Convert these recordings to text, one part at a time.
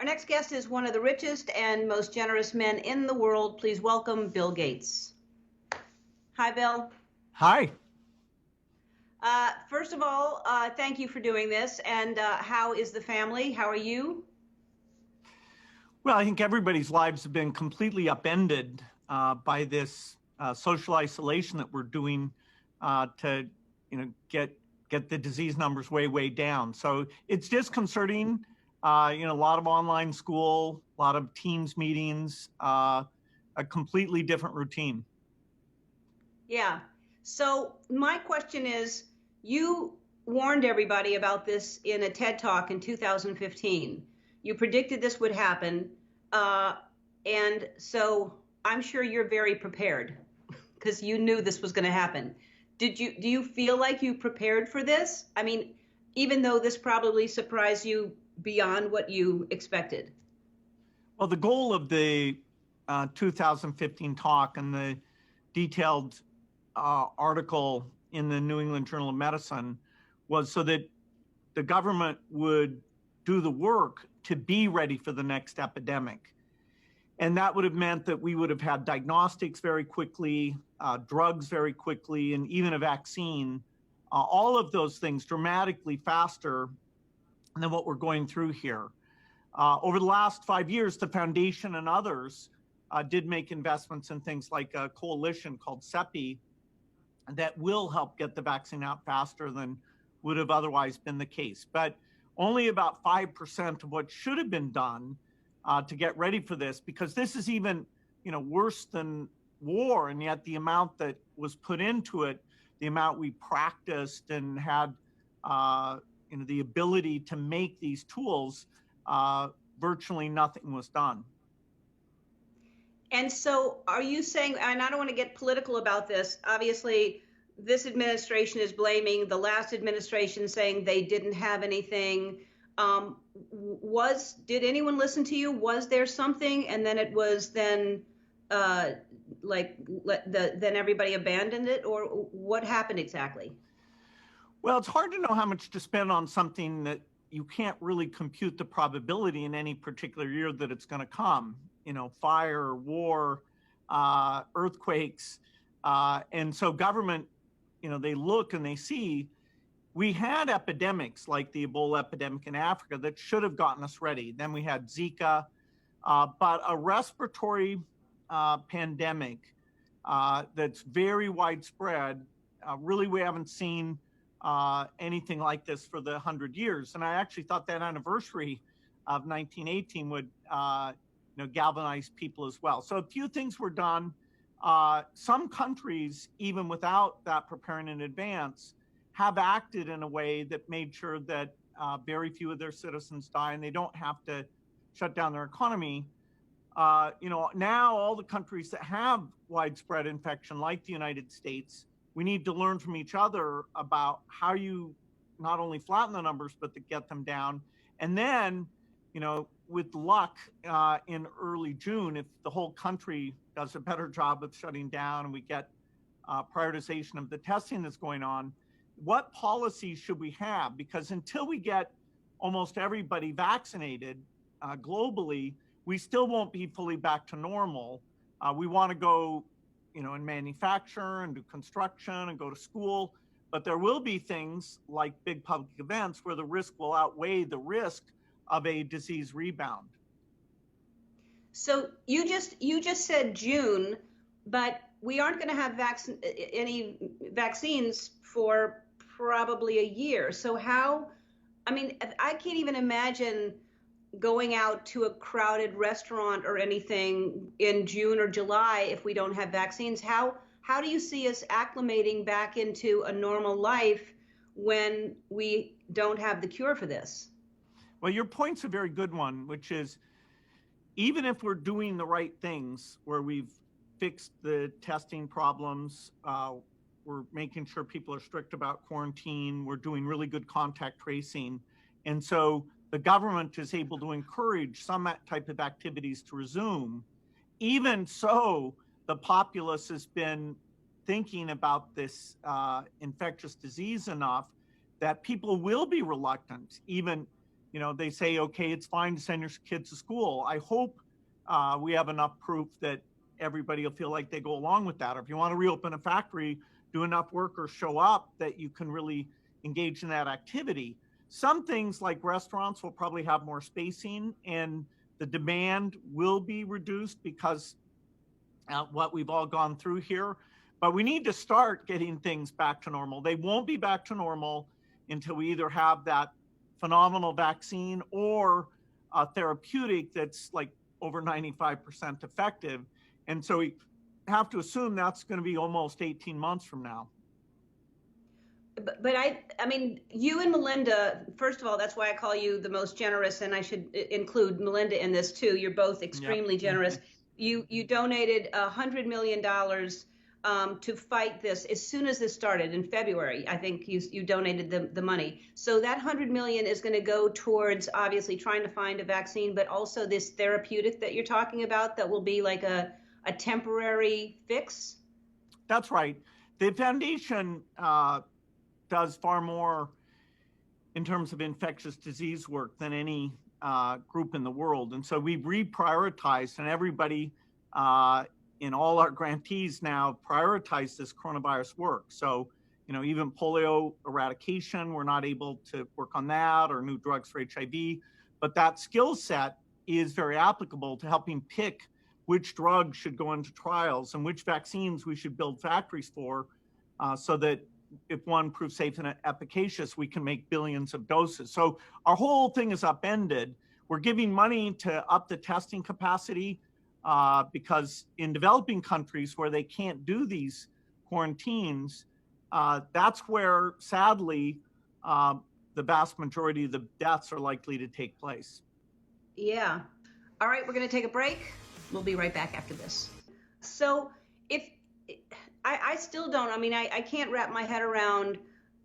Our next guest is one of the richest and most generous men in the world. Please welcome Bill Gates. Hi, Bill. Hi. First of all, thank you for doing this. And how is the family? How are you? Well, I think everybody's lives have been completely upended by this social isolation that we're doing to, get the disease numbers way down. So it's disconcerting. A lot of online school, a lot of Teams meetings, a completely different routine. Yeah. So my question is, you warned everybody about this in a TED Talk in 2015. You predicted this would happen. And so I'm sure you're very prepared because you knew this was going to happen. Do you feel like you prepared for this? I mean, even though this probably surprised you beyond what you expected. Well, the goal of the 2015 talk and the detailed article in the New England Journal of Medicine was so that the government would do the work to be ready for the next epidemic. And that would have meant that we would have had diagnostics very quickly, drugs very quickly, and even a vaccine, all of those things dramatically faster than what we're going through here. Over the last 5 years, the foundation and others did make investments in things like a coalition called CEPI that will help get the vaccine out faster than would have otherwise been the case. But only about 5% of what should have been done to get ready for this, because this is even, worse than war. And yet the amount that was put into it, the amount we practiced and had, the ability to make these tools, virtually nothing was done. And so are you saying, and I don't want to get political about this, obviously this administration is blaming the last administration, saying they didn't have anything. Did anyone listen to you? Was there something, and then it was then then everybody abandoned it, or what happened exactly? Well, it's hard to know how much to spend on something that you can't really compute the probability in any particular year that it's going to come. Fire, war, earthquakes. And so government, they look and they see we had epidemics like the Ebola epidemic in Africa that should have gotten us ready. Then we had Zika, but a respiratory pandemic that's very widespread, really we haven't seen anything like this for the 100 years. And I actually thought that anniversary of 1918 would galvanize people as well. So a few things were done. Some countries, even without that preparing in advance, have acted in a way that made sure that very few of their citizens die and they don't have to shut down their economy. Now all the countries that have widespread infection, like the United States, we need to learn from each other about how you not only flatten the numbers, but to get them down. And then, with luck, in early June, if the whole country does a better job of shutting down and we get prioritization of the testing that's going on, what policies should we have? Because until we get almost everybody vaccinated globally, we still won't be fully back to normal. We want to go, and manufacture and do construction and go to school, but there will be things like big public events where the risk will outweigh the risk of a disease rebound. So you just said June, but we aren't going to have any vaccines for probably a year. So I can't even imagine going out to a crowded restaurant or anything in June or July if we don't have vaccines. How do you see us acclimating back into a normal life when we don't have the cure for this? Well, your point's a very good one, which is even if we're doing the right things, where we've fixed the testing problems, we're making sure people are strict about quarantine, we're doing really good contact tracing. And so the government is able to encourage some type of activities to resume. Even so, the populace has been thinking about this infectious disease enough that people will be reluctant, even they say, okay, it's fine to send your kids to school. I hope we have enough proof that everybody will feel like they go along with that. Or if you want to reopen a factory, do enough workers show up that you can really engage in that activity. Some things like restaurants will probably have more spacing and the demand will be reduced because what we've all gone through here. But we need to start getting things back to normal. They won't be back to normal until we either have that phenomenal vaccine or a therapeutic that's like over 95% effective. And so we have to assume that's going to be almost 18 months from now. But I mean, you and Melinda, first of all, that's why I call you the most generous, and I should include Melinda in this too. You're both extremely generous. You donated $100 million to fight this as soon as this started in February. I think you donated the money. So that $100 million is going to go towards obviously trying to find a vaccine, but also this therapeutic that you're talking about that will be like a temporary fix. That's right. The foundation does far more in terms of infectious disease work than any group in the world. And so we've reprioritized, and everybody in all our grantees now prioritize this coronavirus work. So, even polio eradication, we're not able to work on that, or new drugs for HIV, but that skill set is very applicable to helping pick which drugs should go into trials and which vaccines we should build factories for, so that if one proves safe and efficacious, we can make billions of doses. So our whole thing is upended. We're giving money to up the testing capacity because in developing countries where they can't do these quarantines, that's where, sadly, the vast majority of the deaths are likely to take place. Yeah. All right, we're going to take a break. We'll be right back after this. So if I still don't, I mean, I can't wrap my head around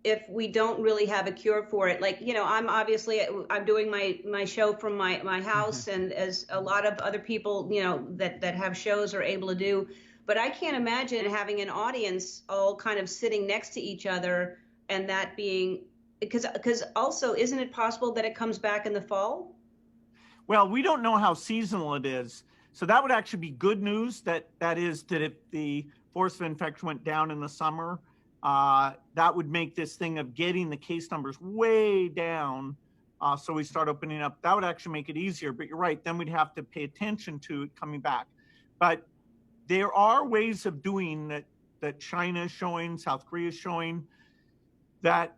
if we don't really have a cure for it. Like, I'm doing my show from my house, and as a lot of other people, that have shows are able to do. But I can't imagine having an audience all kind of sitting next to each other, and that being, because also, isn't it possible that it comes back in the fall? Well, we don't know how seasonal it is. So that would actually be good news, that if the force of infection went down in the summer, that would make this thing of getting the case numbers way down. So we start opening up. That would actually make it easier. But you're right, then we'd have to pay attention to it coming back. But there are ways of doing that China is showing, South Korea is showing, that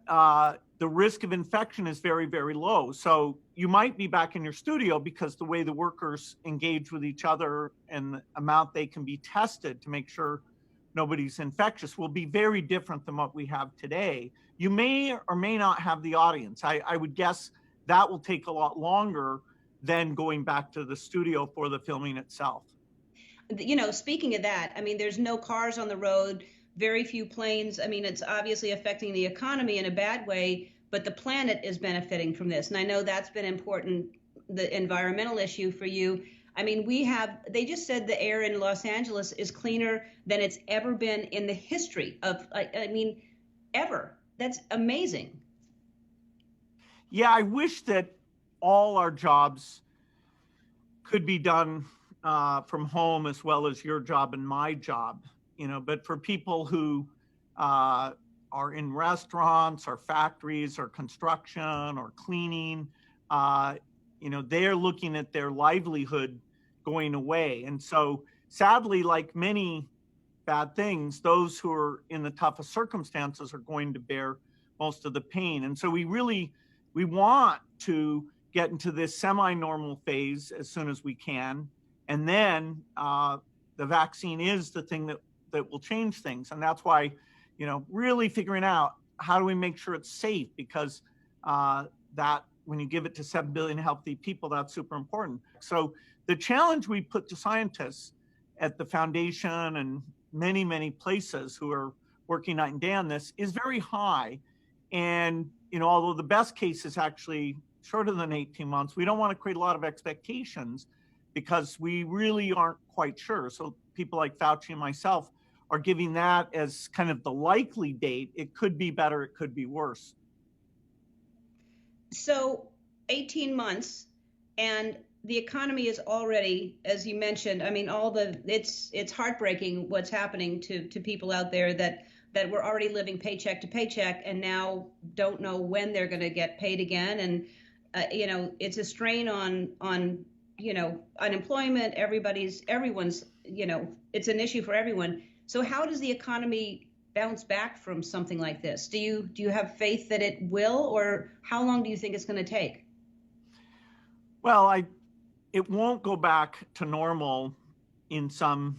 the risk of infection is very, very low. So you might be back in your studio because the way the workers engage with each other and the amount they can be tested to make sure nobody's infectious will be very different than what we have today. You may or may not have the audience. I would guess that will take a lot longer than going back to the studio for the filming itself. Speaking of that, I mean, there's no cars on the road, very few planes. I mean, it's obviously affecting the economy in a bad way, but the planet is benefiting from this. And I know that's been important, the environmental issue for you. I mean, they just said the air in Los Angeles is cleaner than it's ever been in the history of, ever. That's amazing. Yeah, I wish that all our jobs could be done from home as well as your job and my job. But for people who are in restaurants or factories or construction or cleaning, they're looking at their livelihood going away. And so sadly, like many bad things, those who are in the toughest circumstances are going to bear most of the pain. And so we want to get into this semi-normal phase as soon as we can. And then the vaccine is the thing that will change things. And that's why, really figuring out how do we make sure it's safe, because that when you give it to 7 billion healthy people, that's super important. So the challenge we put to scientists at the foundation and many, many places who are working night and day on this is very high. And, although the best case is actually shorter than 18 months, we don't want to create a lot of expectations because we really aren't quite sure. So people like Fauci and myself are giving that as kind of the likely date. It could be better, it could be worse. So 18 months, and the economy is already, as you mentioned, I mean, it's heartbreaking what's happening to people out there that were already living paycheck to paycheck and now don't know when they're going to get paid again. And it's a strain on unemployment. Everyone's, it's an issue for everyone. So how does the economy bounce back from something like this? Do you have faith that it will, or how long do you think it's going to take? Well, it won't go back to normal in some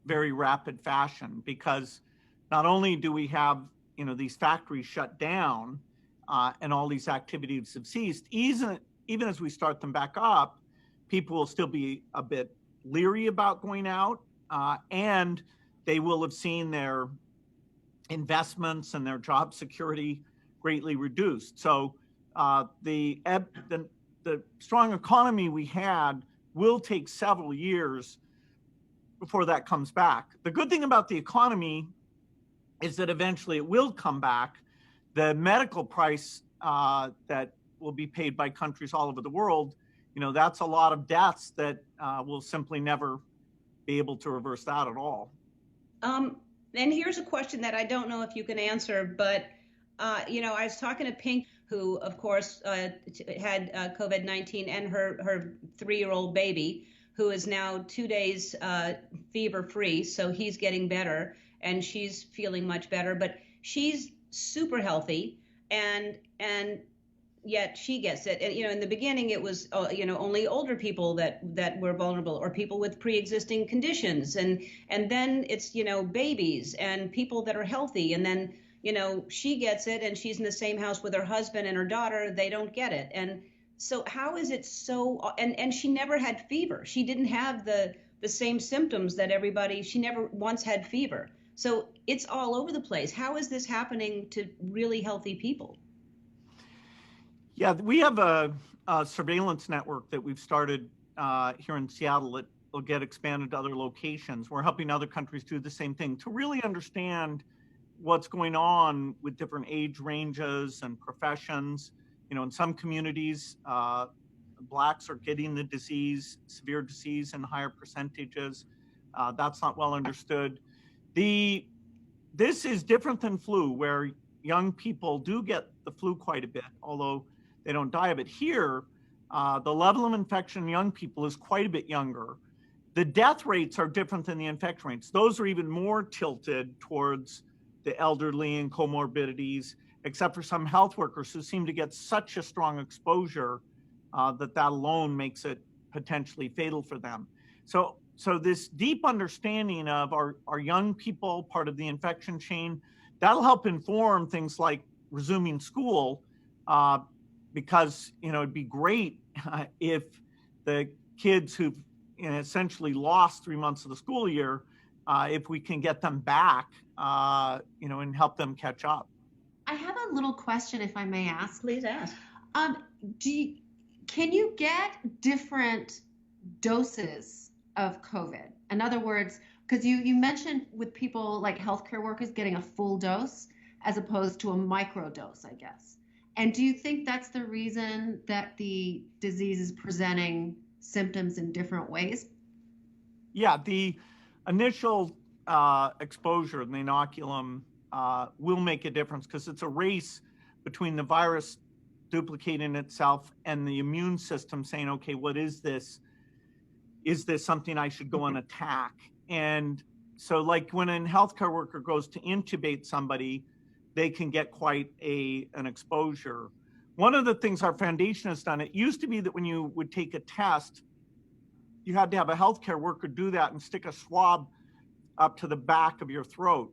very rapid fashion, because not only do we have these factories shut down and all these activities have ceased, even as we start them back up, people will still be a bit leery about going out, and they will have seen their investments and their job security greatly reduced. So the strong economy we had will take several years before that comes back. The good thing about the economy is that eventually it will come back. The medical price that will be paid by countries all over the world, that's a lot of deaths that will simply never be able to reverse that at all. And here's a question that I don't know if you can answer, but I was talking to Pink, who, of course, had COVID-19, and her 3-year-old baby, who is now 2 days fever-free. So he's getting better, and she's feeling much better. But she's super healthy, and yet she gets it. And in the beginning, it was only older people that were vulnerable, or people with pre-existing conditions, and then it's babies and people that are healthy, and then she gets it, and she's in the same house with her husband and her daughter. They don't get it. And so how is it so, and she never had fever. She didn't have the same symptoms that everybody, she never once had fever. So it's all over the place. How is this happening to really healthy people? Yeah, we have a surveillance network that we've started here in Seattle that will get expanded to other locations. We're helping other countries do the same thing to really understand what's going on with different age ranges and professions. In some communities, Blacks are getting the disease, severe disease, in higher percentages. That's not well understood. This is different than flu, where young people do get the flu quite a bit, although they don't die of it. Here, the level of infection in young people is quite a bit younger. The death rates are different than the infection rates. Those are even more tilted towards the elderly and comorbidities, except for some health workers who seem to get such a strong exposure that alone makes it potentially fatal for them. So this deep understanding of our young people, part of the infection chain, that'll help inform things like resuming school, because it'd be great if the kids who've essentially lost 3 months of the school year, if we can get them back, and help them catch up. I have a little question, if I may ask. Please ask. Can you get different doses of COVID? In other words, because you mentioned with people like healthcare workers getting a full dose as opposed to a micro dose, I guess. And do you think that's the reason that the disease is presenting symptoms in different ways? Yeah, the initial exposure, the inoculum, will make a difference, because it's a race between the virus duplicating itself and the immune system saying, okay, what is this? Is this something I should go and attack? And so, like when a healthcare worker goes to intubate somebody, they can get quite an exposure. One of the things our foundation has done, it used to be that when you would take a test, you had to have a healthcare worker do that and stick a swab up to the back of your throat.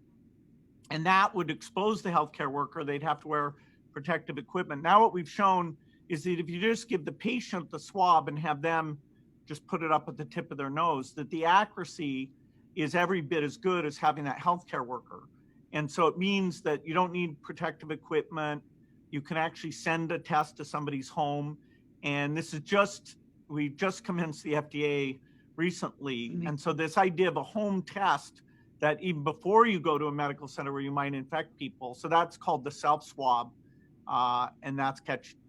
And that would expose the healthcare worker. They'd have to wear protective equipment. Now what we've shown is that if you just give the patient the swab and have them just put it up at the tip of their nose, that the accuracy is every bit as good as having that healthcare worker. And so it means that you don't need protective equipment. You can actually send a test to somebody's home. And this is we just commenced the FDA recently. Mm-hmm. And so this idea of a home test that even before you go to a medical center where you might infect people, so that's called the self-swab, and that's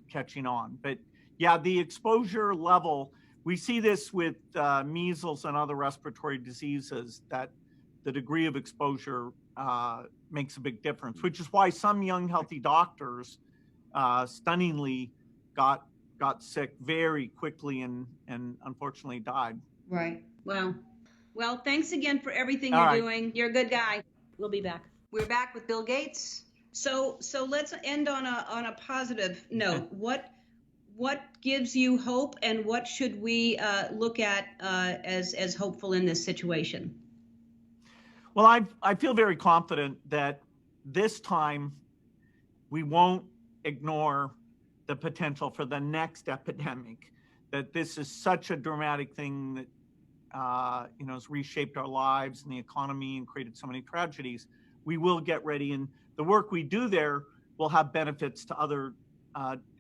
catching on. But Yeah, the exposure level, we see this with measles and other respiratory diseases, that the degree of exposure makes a big difference, which is why some young, healthy doctors stunningly got sick very quickly and unfortunately died. Right. Wow. Well, thanks again for everything All you're right. doing. You're a good guy. We'll be back. We're back with Bill Gates. So let's end on a positive note. What gives you hope, and what should we look at as hopeful in this situation? Well, I feel very confident that this time we won't ignore the potential for the next epidemic, that this is such a dramatic thing that has reshaped our lives and the economy and created so many tragedies. We will get ready, and the work we do there will have benefits to other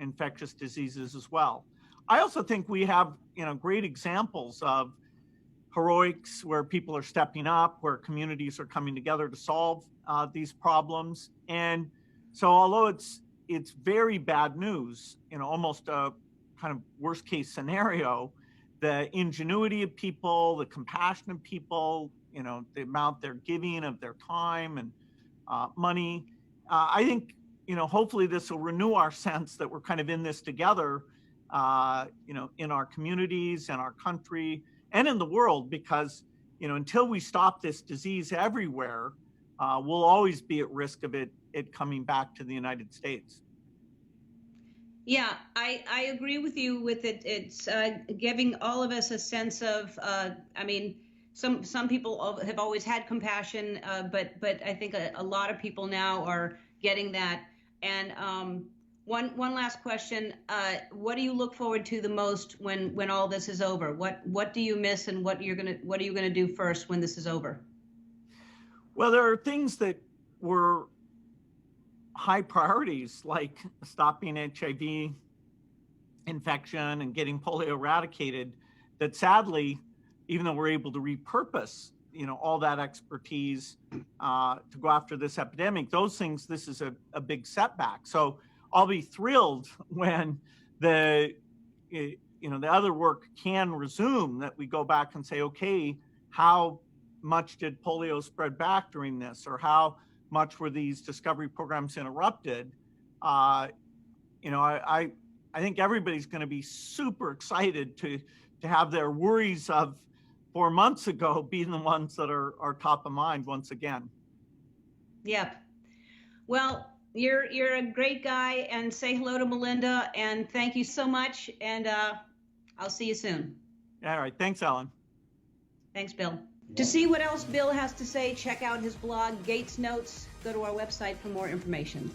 infectious diseases as well. I also think we have great examples of heroics where people are stepping up, where communities are coming together to solve these problems. And so, although it's very bad news, almost a kind of worst case scenario, the ingenuity of people, the compassion of people, the amount they're giving of their time and money, I think, hopefully this will renew our sense that we're kind of in this together, in our communities and our country and in the world, because, until we stop this disease everywhere, we'll always be at risk of it coming back to the United States. Yeah, I agree with you with it. It's giving all of us a sense of, some people have always had compassion, but I think a lot of people now are getting that. And one last question: what do you look forward to the most when all this is over? What do you miss, and what are you gonna do first when this is over? Well, there are things that were high priorities, like stopping HIV infection and getting polio eradicated, that sadly, even though we're able to repurpose all that expertise to go after this epidemic, this is a big setback. So I'll be thrilled when the other work can resume, that we go back and say, okay, how much did polio spread back during this, or how much were these discovery programs interrupted? I think everybody's going to be super excited to have their worries of 4 months ago being the ones that are top of mind once again. Yep. Well, you're a great guy, and say hello to Melinda, and thank you so much, and I'll see you soon. All right. Thanks, Ellen. Thanks, Bill. To see what else Bill has to say, check out his blog, Gates Notes. Go to our website for more information.